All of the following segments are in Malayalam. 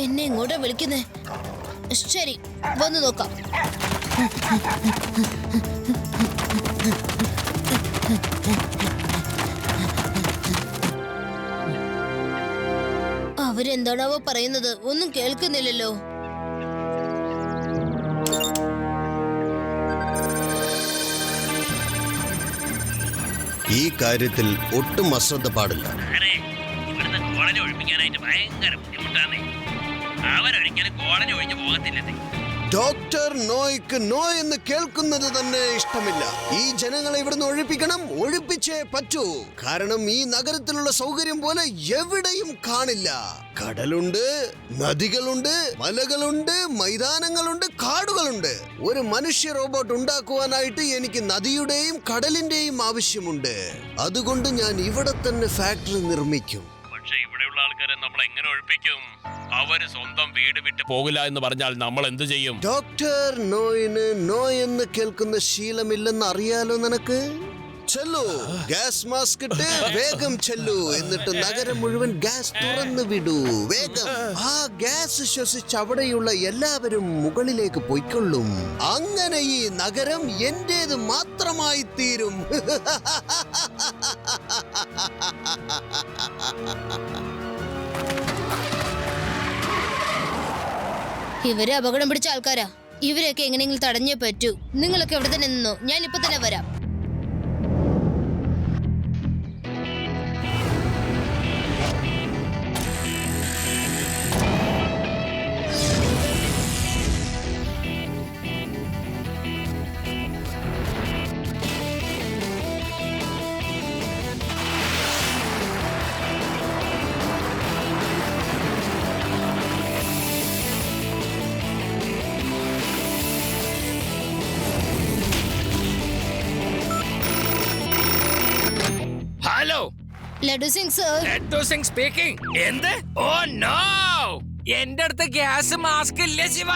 എന്നെ ഇങ്ങോട്ടാ വിളിക്കുന്നേ? ശരി, വന്നു നോക്കാം. അവരെന്താണാവോ പറയുന്നത്? ഒന്നും കേൾക്കുന്നില്ലല്ലോ. ഈ കാര്യത്തിൽ ഒട്ടും അശ്രദ്ധ പാടില്ല. ഇവിടുന്ന് കോളേജ് ഒഴിപ്പിക്കാനായിട്ട് ഭയങ്കര ബുദ്ധിമുട്ടാണ്. അവരൊരിക്കലും കോളേജ് ഒഴിഞ്ഞു പോകത്തില്ലെന്നേ. ഡോക്ടർ നോയ്ക്ക് നോ എന്ന് കേൾക്കുന്നത് തന്നെ ഇഷ്ടമില്ല. ഈ ജനങ്ങളെ ഇവിടുന്ന് ഒഴിപ്പിക്കണം, ഒഴിപ്പിച്ചേ പറ്റൂ. കാരണം ഈ നഗരത്തിലുള്ള സൗകര്യം പോലെ എവിടെയും കാണില്ല. കടലുണ്ട്, നദികളുണ്ട്, മലകളുണ്ട്, മൈതാനങ്ങളുണ്ട്, കാടുകളുണ്ട്. ഒരു മനുഷ്യ റോബോട്ട് ഉണ്ടാക്കുവാനായിട്ട് എനിക്ക് നദിയുടെയും കടലിന്റെയും ആവശ്യമുണ്ട്. അതുകൊണ്ട് ഞാൻ ഇവിടെ തന്നെ ഫാക്ടറി നിർമ്മിക്കും. പക്ഷെ ഇവിടെയുള്ള ആൾക്കാരെ നമ്മൾ എങ്ങനെ ഒഴിപ്പിക്കും? അവര് സ്വന്തം വീട് വിട്ട് പോകില്ല എന്ന് പറഞ്ഞാൽ നമ്മൾ എന്ത് ചെയ്യും? ഡോക്ടർ നോയിന് നോ എന്ന് കേൾക്കുന്ന ശീലമില്ലെന്ന് അറിയാലോ നിനക്ക്. ചെല്ലു, ഗ്യാസ് മാസ്ക് ഇട്ട് വേഗം ചെല്ലു. എന്നിട്ട് നഗരം മുഴുവൻ ഗ്യാസ് തുറന്നു വിടൂ. വേഗം. ആ ഗ്യാസ് ശ്വസിച്ച് അവിടെയുള്ള എല്ലാവരും മുകളിലേക്ക് പോയിക്കൊള്ളും. അങ്ങനെ ഈ നഗരം എന്റേത് മാത്രമായി തീരും. ഇവര് അപകടം പിടിച്ച ആൾക്കാരാ. ഇവരെയൊക്കെ എങ്ങനെയെങ്കിലും തടഞ്ഞേ പറ്റൂ. നിങ്ങളൊക്കെ എവിടെ തന്നെ നിന്നോ, ഞാൻ ഇപ്പൊ തന്നെ വരാം. Hello, Laddu Singh sir. Laddu Singh speaking. എന്ത്? ഓ നോ, എന്റെ അടുത്ത് ഗ്യാസ് മാസ്ക് ഇല്ല ശിവ.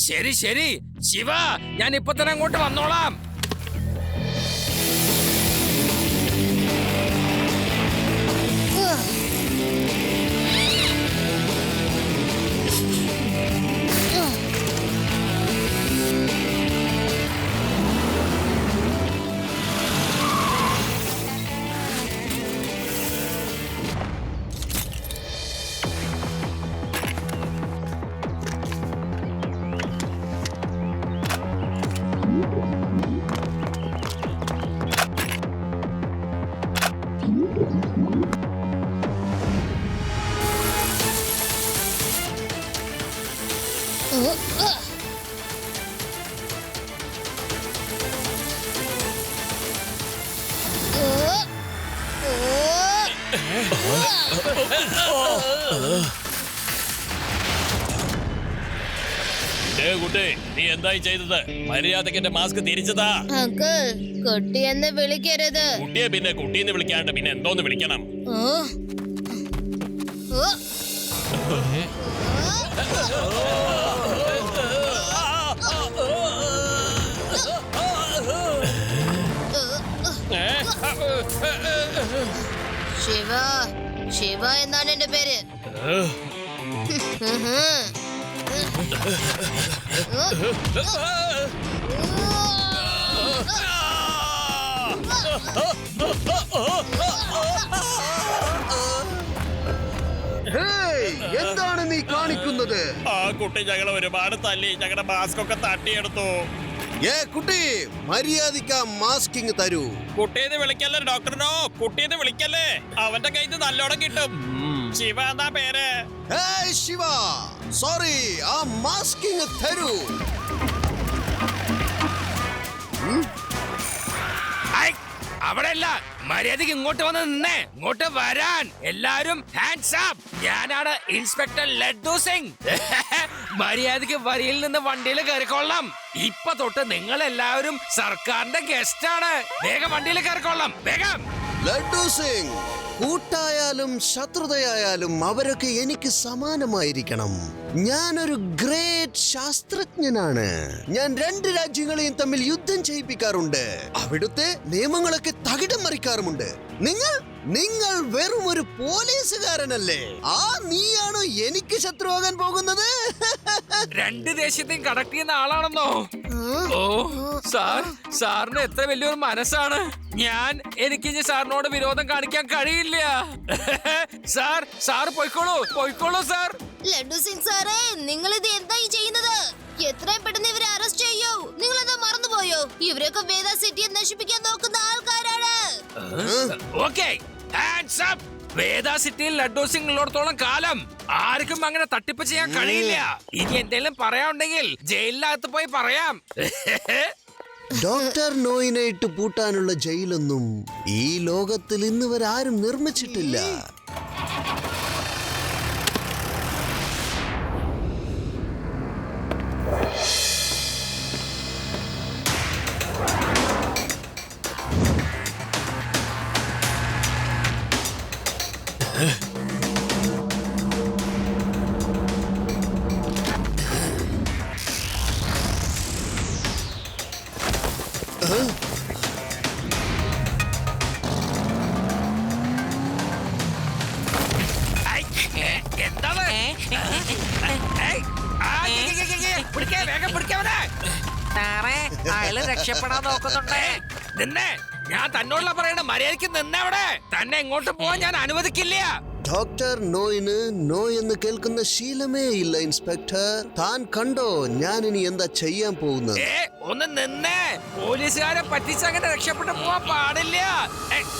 ശരി ശരി ശിവ, ഞാൻ ഇപ്പൊ തന്നെ അങ്ങോട്ട് വന്നോളാം. കുട്ടി, നീ എന്തായി ചെയ്തത്? മര്യാദക്ക് എന്റെ മാസ്ക് തിരിച്ചതാ. അങ്കിൾ, കുട്ടിയെന്ന് വിളിക്കരുത്. കുട്ടിയെ പിന്നെ കുട്ടീന്ന് വിളിക്കാണ്ട് പിന്നെ എന്തോന്ന് വിളിക്കണം? ശിവ, ശിവ എന്നാണ് എന്റെ പേര്. എന്താണ് നീ കാണിക്കുന്നത്? ആ കുട്ടി ഞങ്ങളെ ഒരുപാട് തല്ലി, ഞങ്ങളുടെ മാസ്ക് ഒക്കെ തട്ടിയെടുത്തു. കുട്ടി, മര്യാദയ്ക്ക് മാസ്കിങ് തരൂ. കുട്ടീന്ന് വിളിക്കല്ലേ ഡോക്ടറിനോ, കുട്ടീന്ന് വിളിക്കല്ലേ. അവന്റെ കയ്യിൽ നിന്ന് നല്ലോണം കിട്ടും. ശിവ എന്നാ പേര്. ശിവ, സോറി, ആ മാസ്കിങ് തരൂ. അവിടെയല്ല, മര്യാദക്ക് ഇങ്ങോട്ട് വന്ന് നിന്നേ. ഇങ്ങോട്ട് വരാൻ എല്ലാരും ഹാൻഡ്സ് അപ്പ്. ഞാനാണ് ഇൻസ്പെക്ടർ ലഡ്ഡു സിംഗ്. മര്യാദക്ക് വരിയിൽ നിന്ന് വണ്ടിയിൽ കയറിക്കൊള്ളാം. ഇപ്പൊ തൊട്ട് നിങ്ങൾ എല്ലാവരും സർക്കാരിന്റെ ഗസ്റ്റ് ആണ്. വേഗം വണ്ടിയിൽ കയറിക്കൊള്ളാം, വേഗം. ലഡ്ഡു സിംഗ്, കൂട്ടായാലും ശത്രുതയായാലും അവരൊക്കെ എനിക്ക് സമാനമായിരിക്കണം. ഞാനൊരു ഗ്രേറ്റ് ശാസ്ത്രജ്ഞനാണ്. ഞാൻ 2 രാജ്യങ്ങളെയും തമ്മിൽ യുദ്ധം ചെയ്യിപ്പിക്കാറുണ്ട്. അവിടുത്തെ നിയമങ്ങളൊക്കെ തകിടം മറിക്കാറുമുണ്ട്. നിങ്ങൾ വെറും ഒരു പോലീസുകാരനല്ലേ? നീയാണോ എനിക്ക് ശത്രുവാകാൻ പോകുന്നത്? 2 ദേശത്തെയും കണക്ട് ചെയ്യുന്ന ആളാണെന്നോ? ഓ സാറിന് എത്ര വലിയൊരു മനസ്സാണ്. എനിക്ക് സാറിനോട് വിരോധം കാണിക്കാൻ കഴിയില്ല. സാർ പോയിക്കോളൂ സാർ. ലഡ്ഡു സിംഗ് സാറേ, നിങ്ങൾ ഇത് എന്തായി ചെയ്യുന്നത്? എത്രയും പെട്ടെന്ന് ഇവരെ അറസ്റ്റ് ചെയ്യൂ. നിങ്ങൾ എന്താ മറന്നുപോയോ? ഇവരൊക്കെ വേദ സിറ്റിയെ നശിപ്പിക്കാൻ നോക്കുന്ന ആൾക്കാരാണ്. Okay, hands up. വേദ സിറ്റിയിൽ ലഡ്ഡു സിംഗ് ഉള്ളിടത്തോളം കാലം ആർക്കും അങ്ങനെ തട്ടിപ്പ് ചെയ്യാൻ കഴിയില്ല. ഇനി എന്തെങ്കിലും പറയാനുണ്ടെങ്കിൽ ജയിലിനകത്ത് പോയി പറയാം. ഡോക്ടർ നോയിനെ ഇട്ട് പൂട്ടാനുള്ള ജയിലൊന്നും ഈ ലോകത്തിൽ ഇന്ന് വരെ ആരും നിർമ്മിച്ചിട്ടില്ല. എന്താണ് രക്ഷപ്പെടാൻ നോക്കുന്നുണ്ടേ? ഞാൻ തന്നോടുള്ള പറയണ മര്യാദയ്ക്ക് നിന്നവിടെ. തന്നെ എങ്ങോട്ട് പോവാൻ ഞാൻ അനുവദിക്കില്ല. ഡോക്ടർ നോയിന് നോ എന്ന് കേൾക്കുന്ന ശീലമേ ഇല്ല ഇൻസ്പെക്ടർ. താൻ കണ്ടോ ഞാൻ ഇനി എന്താ ചെയ്യാൻ പോകുന്നത്? ഒന്ന് നിന്നേ. പോലീസുകാരെ പറ്റിച്ചങ്ങനെ രക്ഷപ്പെട്ടു പോവാൻ പാടില്ല.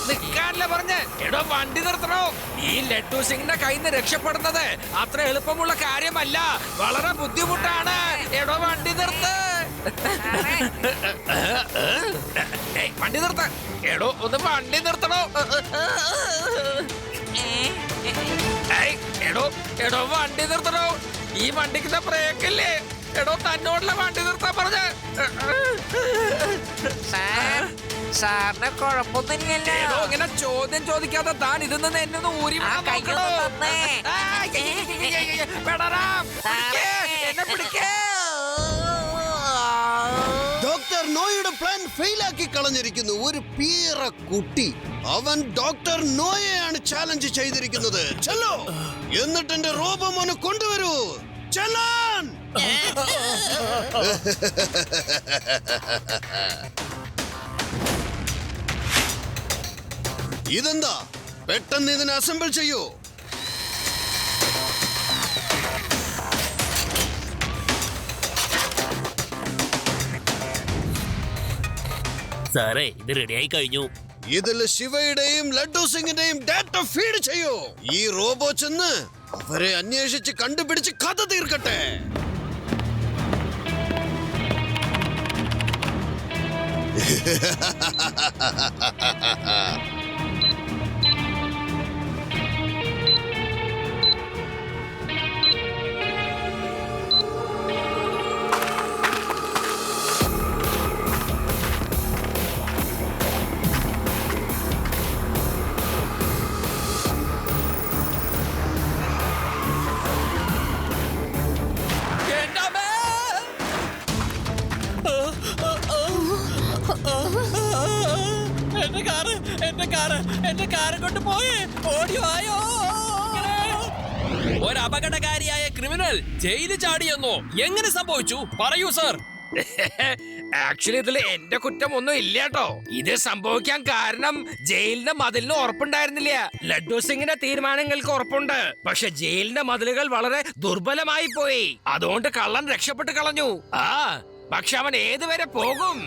നിക്കാനല്ലേ പറഞ്ഞ്. എടോ വണ്ടി നിർത്തണോ? ഈ ലഡ്ഡു സിംഗിന്റെ കയ്യിൽ നിന്ന് രക്ഷപ്പെടുന്നത് അത്ര എളുപ്പമുള്ള കാര്യമല്ല. വളരെ ബുദ്ധിമുട്ടാണ്. എടോ വണ്ടി നിർത്ത്. വണ്ടി നിർത്ത. എടോ ഒന്ന് വണ്ടി നിർത്തണോ? എടോ വണ്ടി നിർത്തണോ? ഈ വണ്ടിക്ക് ബ്രേക്കില്ലേ? എടോ തന്നോടുള്ള വണ്ടി നിർത്താൻ പറഞ്ഞ. സാറിന് കുഴപ്പമൊന്നുമില്ലല്ലോ. എടോ ഇങ്ങനെ ചോദ്യം ചോദിക്കാതെ താൻ ഇതിൽ നിന്ന് എന്നെ ഒന്ന് ഊരി എന്നെ പിടിക്കേ. ഡോക്ടർ നോയുടെ പ്ലാൻ ഫെയിലാക്കി കളഞ്ഞിരിക്കുന്നു. ഒരു പീറ കുട്ടി അവൻ ഡോക്ടർ നോയെയാണ് ചാലഞ്ച് ചെയ്തിരിക്കുന്നത്. ചലോ, എന്നിട്ട് എന്റെ റോബോമോനെ കൊണ്ടുവരൂ. ചലാൻ. ഇതെന്താ? പെട്ടെന്ന് ഇതിനെ അസംബിൾ ചെയ്യൂ. സാറേ, ഇത് റെഡിയായി കഴിഞ്ഞു. ഇതിൽ ശിവയുടെയും ലഡ്ഡു സിംഗിന്റെയും ഡാറ്റ ഫീഡ് ചെയ്യൂ. ഈ റോബോ ചെന്ന് അവരെ അന്വേഷിച്ച് കണ്ടുപിടിച്ച് കഥ തീർക്കട്ടെ. എന്റെ കാറ് കൊണ്ട് പോയേ. ഓടിവായോ. ഒരു അപകടകാരിയായ ക്രിമിനൽ ജയിലിൽ ചാടിയെന്നോ? എങ്ങനെ സംഭവിച്ചു? പറയൂ സർ. ആക്ച്വലി ഇതിൽ എന്റെ കുറ്റം ഒന്നും ഇല്ല കേട്ടോ. ഇത് സംഭവിക്കാൻ കാരണം ജയിലിന്റെ മതിലിന് ഉറപ്പുണ്ടായിരുന്നില്ല. ലഡ്ഡു സിംഗിന്റെ തീരുമാനങ്ങൾക്ക് ഉറപ്പുണ്ട്. പക്ഷെ ജയിലിന്റെ മതിലുകൾ വളരെ ദുർബലമായി പോയി. അതുകൊണ്ട് കള്ളൻ രക്ഷപ്പെട്ട് കളഞ്ഞു. പക്ഷെ അവൻ ഏതുവരെ പോകും?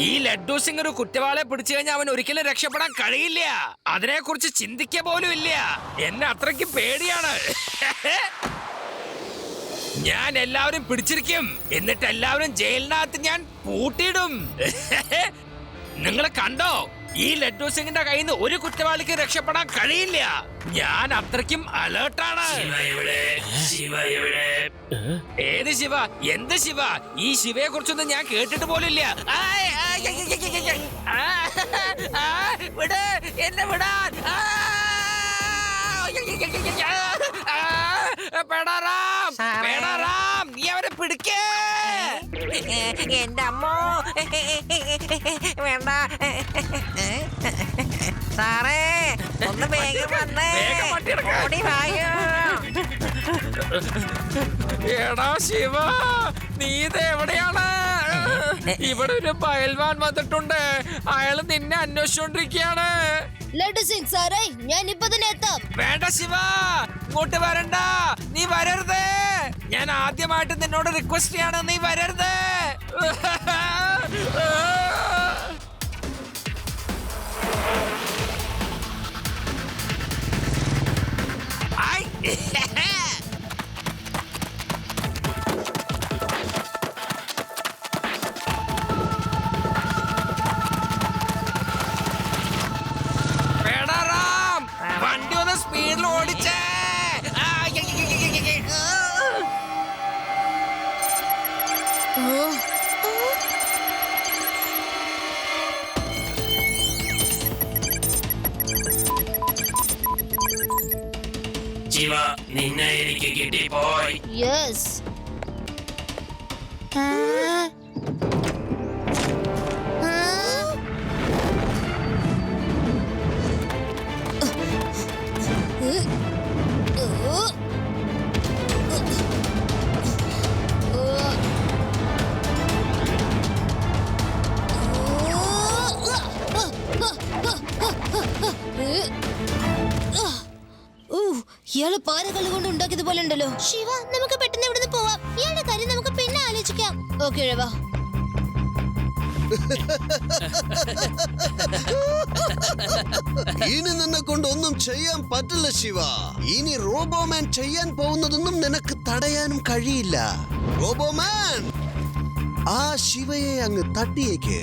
ഈ ലഡ്ഡു സിംഗ് ഒരു കുറ്റവാളിയെ പിടിച്ചു കഴിഞ്ഞാൽ അവൻ ഒരിക്കലും രക്ഷപ്പെടാൻ കഴിയില്ല. അതിനെ കുറിച്ച് ചിന്തിക്ക പോലും ഇല്ല. എന്നെ അത്രയ്ക്ക് പേടിയാണ്. ഞാൻ എല്ലാവരും പിടിച്ചിരിക്കും. എന്നിട്ട് എല്ലാവരും ജയിലിനകത്ത് ഞാൻ പൂട്ടിയിടും. നിങ്ങൾ കണ്ടോ? ഈ ലഡ്ഡു സിംഗിന്റെ കയ്യിൽ നിന്ന് ഒരു കുറ്റവാളിക്ക് രക്ഷപ്പെടാൻ കഴിയില്ല. ഞാൻ അത്രയ്ക്കും അലേർട്ടാണ്. ഏത് ശിവ? എന്ത് ശിവ? ഈ ശിവയെ കുറിച്ചൊന്നും ഞാൻ കേട്ടിട്ട് പോലില്ല. വിട്, എന്നെ വിടാൻ. പെടാറാം, പെടാറാം, നീ അവരെ പിടിക്കേ. എന്റെ അമ്മോ വേണ്ട സാറേ, ഒന്ന് വേഗം വന്നേ. വേഗം വണ്ടിയെടുക്ക്. ഓടി വായോ. എടാ ശിവ, നീ ഇത് എവിടെയാണ്? ഇവിടെ ഒരു പയൽവാൻ വന്നിട്ടുണ്ട്. അയാൾ നിന്നെ അന്വേഷിച്ചോണ്ടിരിക്കുകയാണ്. ലഡ്ഡു സിംഗ് സാറേ, ഞാൻ ഇപ്പൊ തന്നെ എത്താം. വേണ്ട ശിവ, ഇങ്ങോട്ട് വരണ്ട. നീ വരരുത്. ഞാൻ ആദ്യമായിട്ട് നിന്നോട് റിക്വസ്റ്റ് ചെയ്യാണ്, നീ വരരുത്. ഐ. പെടാറാം, വണ്ടി ഒന്ന് സ്പീഡിൽ ഓടിച്ചേ. ശിവ, നിന്നെ എനിക്ക് കിട്ടിപ്പോയി. യെസ്. ഇയാള് പാറകൾ കൊണ്ട് ഉണ്ടാക്കിയത് പോലെ ഉണ്ടല്ലോ. ശിവ, നമുക്ക് പെട്ടെന്ന് ഇവിടുന്ന് പോവാം. ഇയാളുടെ കാര്യം നമുക്ക് പിന്നെ ആലോചിക്കാം. ഓക്കെ രവ. ഇനി നിന്നെ കൊണ്ട് ഒന്നും ചെയ്യാൻ പറ്റില്ല ശിവ. ഇനി റോബോമാൻ ചെയ്യാൻ പോകുന്നതൊന്നും നിനക്ക് തടയാനും കഴിയില്ല. റോബോമാൻ, ആ ശിവയെ അങ്ങ് തട്ടിയേക്ക്.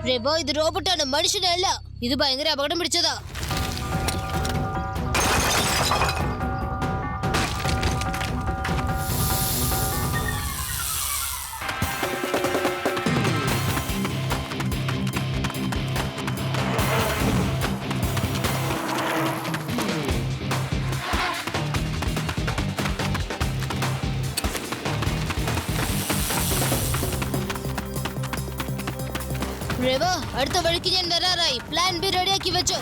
റെബോ, ഇത് റോബോട്ടാണ്, മനുഷ്യനല്ല. ഇത് ഭയങ്കര അപകടം പിടിച്ചതാ. റെബോ, അടുത്ത വഴിക്ക് ഞാൻ വരാറായി. പ്ലാൻ ബി റെഡിയാക്കി വെച്ചോ.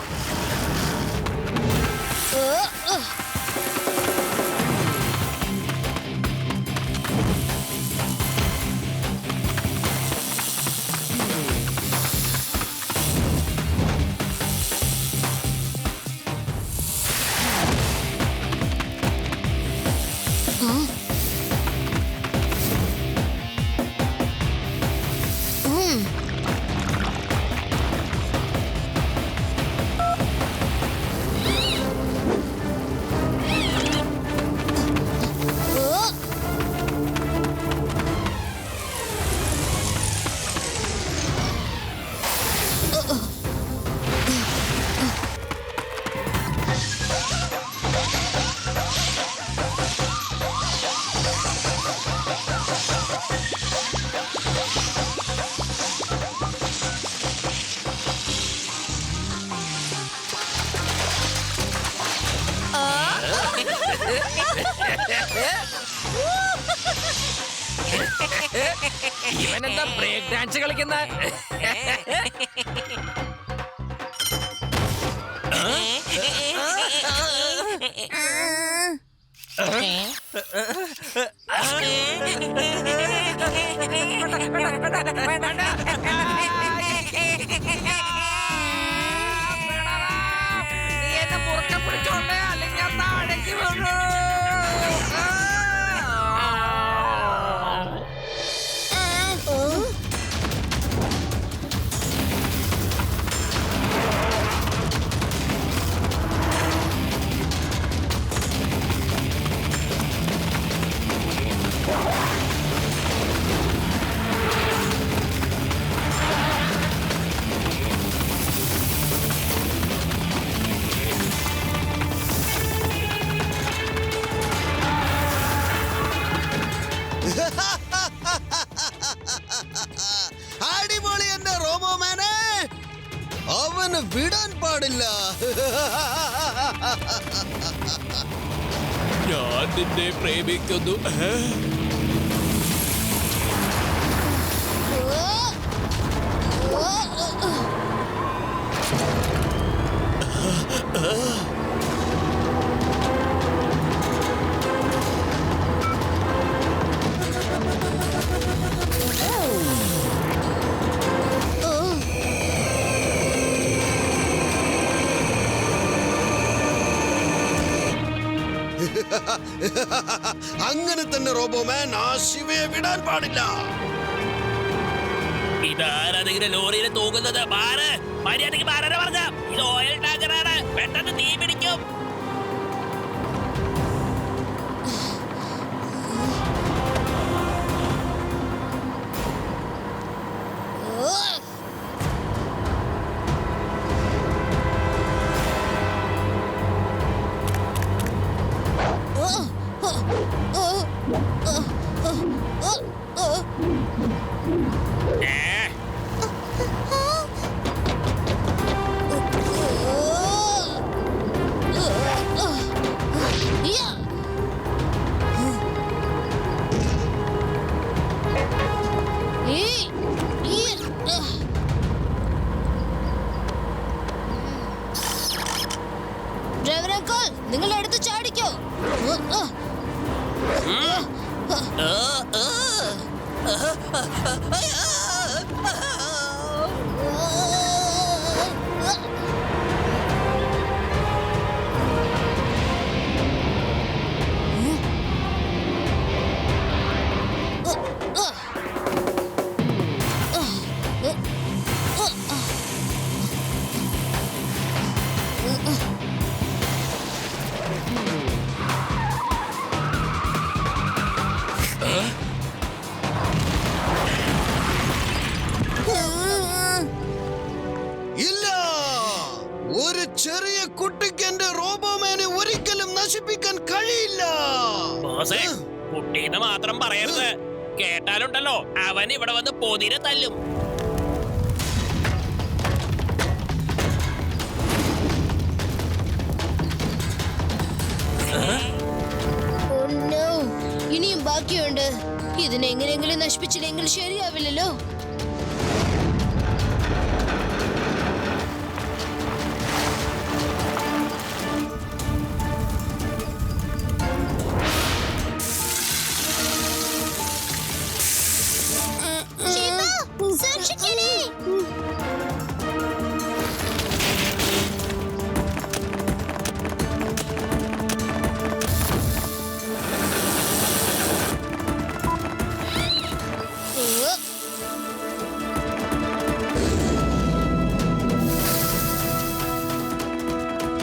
ഇവനെന്താ ബ്രേക്ക് ഡാൻസ് കളിക്കുന്ന? നീ എന്നെ മുറുക്കെ പിടിച്ചോണ്ടേ, അല്ലെങ്കിൽ ഞാൻ താഴേക്ക് വീണു. അടിപൊളി എന്റെ റോബോമാനെ, അവന് വിടാൻ പാടില്ല. ഞാൻ നിന്നെ പ്രേമിക്കുന്നു. അങ്ങനെ തന്നെ റോബോമാൻ, ആ ശിവയെ വിടാൻ പാടില്ല. ഇതാരതിങ്ങനെ ലോറിയിൽ തൂങ്ങുന്നത്? മാറ്, മര്യാദയ്ക്ക് മാറാനാ പറഞ്ഞ. ഇത് ഓയിൽ ടാങ്കറാണ്, പെട്ടെന്ന് തീ പിടിക്കും. ഡ്രൈവർ അങ്കിൾ, നിങ്ങൾ എടുത്ത് ചാടിക്കോ. ഇല്ല, ഒരു ചെറിയ കുട്ടിക്ക് എന്റെ റോബോമാനെ ഒരിക്കലും നശിപ്പിക്കാൻ കഴിയില്ല. ബോസേ, കുട്ടീന്ന് മാത്രം പറയരുത്. കേട്ടാലുണ്ടല്ലോ അവൻ ഇവിടെ വന്ന് പൊതിരെ തല്ലും. Oh no, ഇനിയും ബാക്കിയുണ്ട്. ഇതിനെങ്ങനെയെങ്കിലും നശിപ്പിച്ചില്ലെങ്കിൽ ശരിയാവില്ലല്ലോ.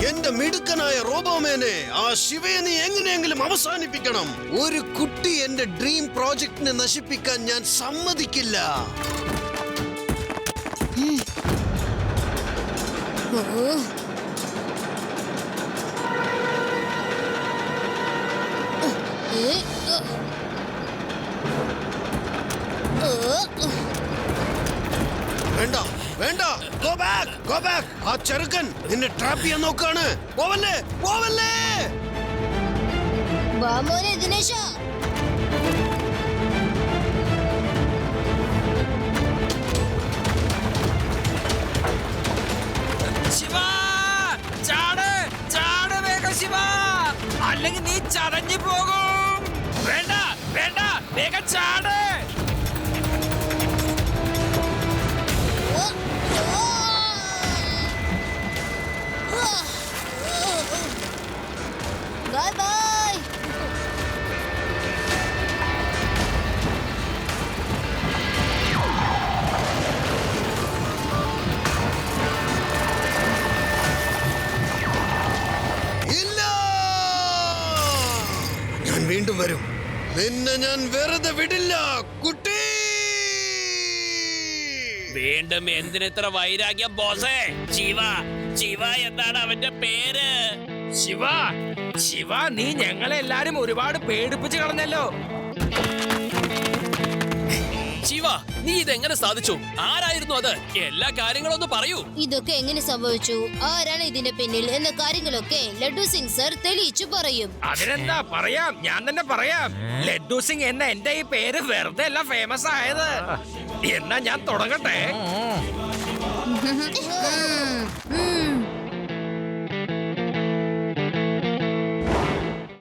എന്റെ മിടുക്കനായ റോബോമാനെ, ആ ശിവയെ നീ എങ്ങനെയെങ്കിലും അവസാനിപ്പിക്കണം. ഒരു കുട്ടി എന്റെ ഡ്രീം പ്രോജക്റ്റിനെ നശിപ്പിക്കാൻ ഞാൻ സമ്മതിക്കില്ല. വേണ്ട വേണ്ട, ഗോ ബാക്ക്, ഗോ ബാക്ക്. ആ ചെറുക്കൻ നിന്നെ ട്രാപ്പ് ചെയ്യാൻ നോക്കാണ്. പോവല്ലേ, പോവല്ലേ. വാ മോനെ ദിനേശ. ശിവ, ചാട് ചാട് വേഗം ശിവ, അല്ലെങ്കിൽ നീ ചതഞ്ഞു പോകും. വേണ്ട വേണ്ട, വേഗം ചാട്. Bye bye. ഇല്ല, ഞാൻ വീണ്ടും വരും. നിന്നെ ഞാൻ വെറുതെ വിടില്ല കുട്ടി. വീണ്ടും എന്തിനെത്ര വൈരാഗ്യം ബോസേ? ശിവ എന്താണ് അവന്റെ പേര്? ശിവ, ശിവ, നീ ഞങ്ങളെ എല്ലാരും ഒരുപാട് പേടിപ്പിച്ച് കളഞ്ഞല്ലോ. ശിവ, നീ ഇതെങ്ങനെ സാധിച്ചു? ആരായിരുന്നു അത്? എല്ലാ കാര്യങ്ങളും ഒന്ന് പറയൂ. ഇതൊക്കെ എങ്ങനെ സംഭവിച്ചു, ആരാണ് ഇതിന്റെ പിന്നിൽ എന്ന കാര്യങ്ങളൊക്കെ ലഡ്ഡു സിംഗ് സർ തെളിയിച്ചു പറയും. അതിനെന്താ, പറയാം, ഞാൻ തന്നെ പറയാം. ലഡ്ഡു സിംഗ് എന്ന എന്റെ ഈ പേര് വെറുതെ അല്ല ഫേമസ് ആയത്. എന്നാ ഞാൻ തുടങ്ങട്ടെ. ഉം.